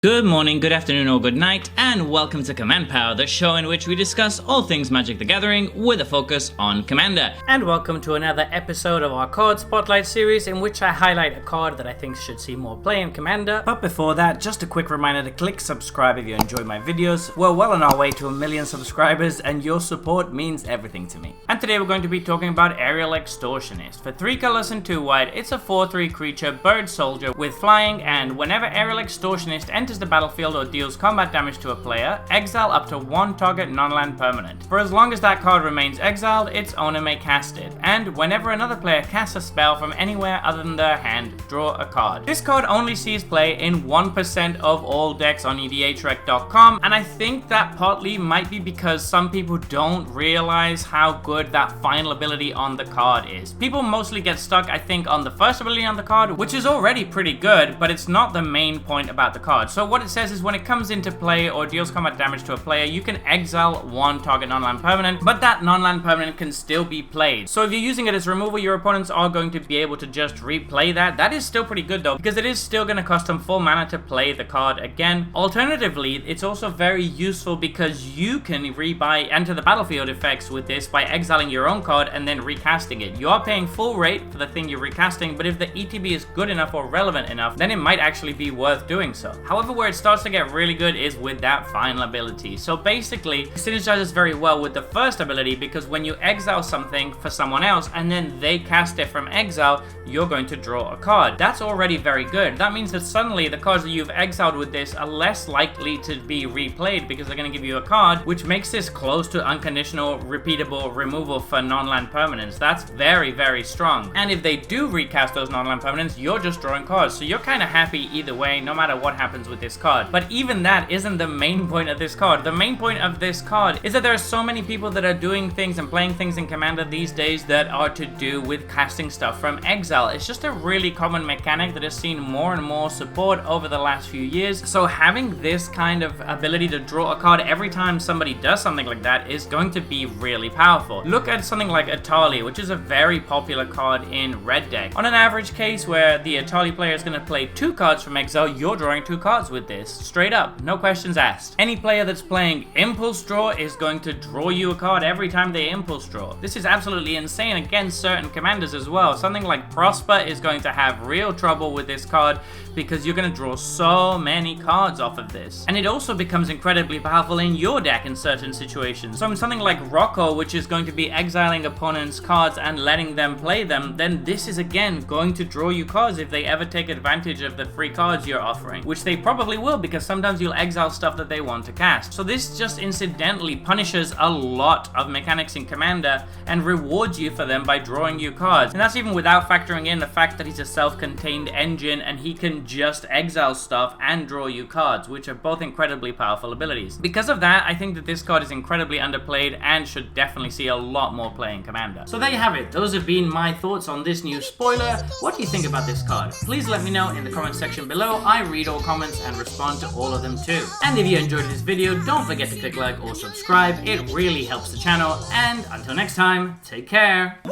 Good morning, good afternoon, or good night, and welcome to Command Power, the show in which we discuss all things Magic the Gathering with a focus on Commander. And welcome to another episode of our card spotlight series in which I highlight a card that I think should see more play in Commander. But before that, just a quick reminder to click subscribe if you enjoy my videos. We're well on our way to 1 million subscribers and your support means everything to me. And today we're going to be talking about Aerial Extortionist. For 3 colors and 2 white, it's a 4/3 creature, bird soldier with flying, and whenever Aerial Extortionist enters the battlefield or deals combat damage to a player, exile up to 1 target non-land permanent. For as long as that card remains exiled, its owner may cast it, and whenever another player casts a spell from anywhere other than their hand, draw a card. This card only sees play in 1% of all decks on EDHREC.com, and I think that partly might be because some people don't realize how good that final ability on the card is. People mostly get stuck, I think, on the first ability on the card, which is already pretty good, but it's not the main point about the card. So what it says is when it comes into play or deals combat damage to a player, you can exile 1 target non-land permanent, but that non-land permanent can still be played. So if you're using it as removal, your opponents are going to be able to just replay that. That is still pretty good though, because it is still going to cost them 4 mana to play the card again. Alternatively, it's also very useful because you can rebuy enter the battlefield effects with this by exiling your own card and then recasting it. You are paying full rate for the thing you're recasting, but if the ETB is good enough or relevant enough, then it might actually be worth doing so. However, where it starts to get really good is with that final ability. So basically, it synergizes very well with the first ability because when you exile something for someone else and then they cast it from exile, you're going to draw a card. That's already very good. That means that suddenly the cards that you've exiled with this are less likely to be replayed because they're going to give you a card, which makes this close to unconditional, repeatable removal for non-land permanents. That's very, very strong. And if they do recast those non-land permanents, you're just drawing cards. So you're kind of happy either way, no matter what happens with this card. But even that isn't the main point of this card. The main point of this card is that there are so many people that are doing things and playing things in Commander these days that are to do with casting stuff from exile. It's just a really common mechanic that has seen more and more support over the last few years. So having this kind of ability to draw a card every time somebody does something like that is going to be really powerful. Look at something like Atali, which is a very popular card in red deck. On an average case where the Atali player is going to play 2 cards from exile, you're drawing 2 cards with this. Straight up, no questions asked. Any player that's playing Impulse Draw is going to draw you a card every time they Impulse Draw. This is absolutely insane against certain commanders as well. Something like Prosper is going to have real trouble with this card because you're going to draw so many cards off of this. And it also becomes incredibly powerful in your deck in certain situations. So something like Rocco, which is going to be exiling opponents' cards and letting them play them, then this is again going to draw you cards if they ever take advantage of the free cards you're offering, which they probably will because sometimes you'll exile stuff that they want to cast. So this just incidentally punishes a lot of mechanics in Commander and rewards you for them by drawing you cards. And that's even without factoring in the fact that he's a self-contained engine and he can just exile stuff and draw you cards, which are both incredibly powerful abilities. Because of that, I think that this card is incredibly underplayed and should definitely see a lot more play in Commander. So there you have it. Those have been my thoughts on this new spoiler. What do you think about this card? Please let me know in the comment section below. I read all comments and respond to all of them too. And if you enjoyed this video, don't forget to click like or subscribe. It really helps the channel. And until next time, take care. Woo!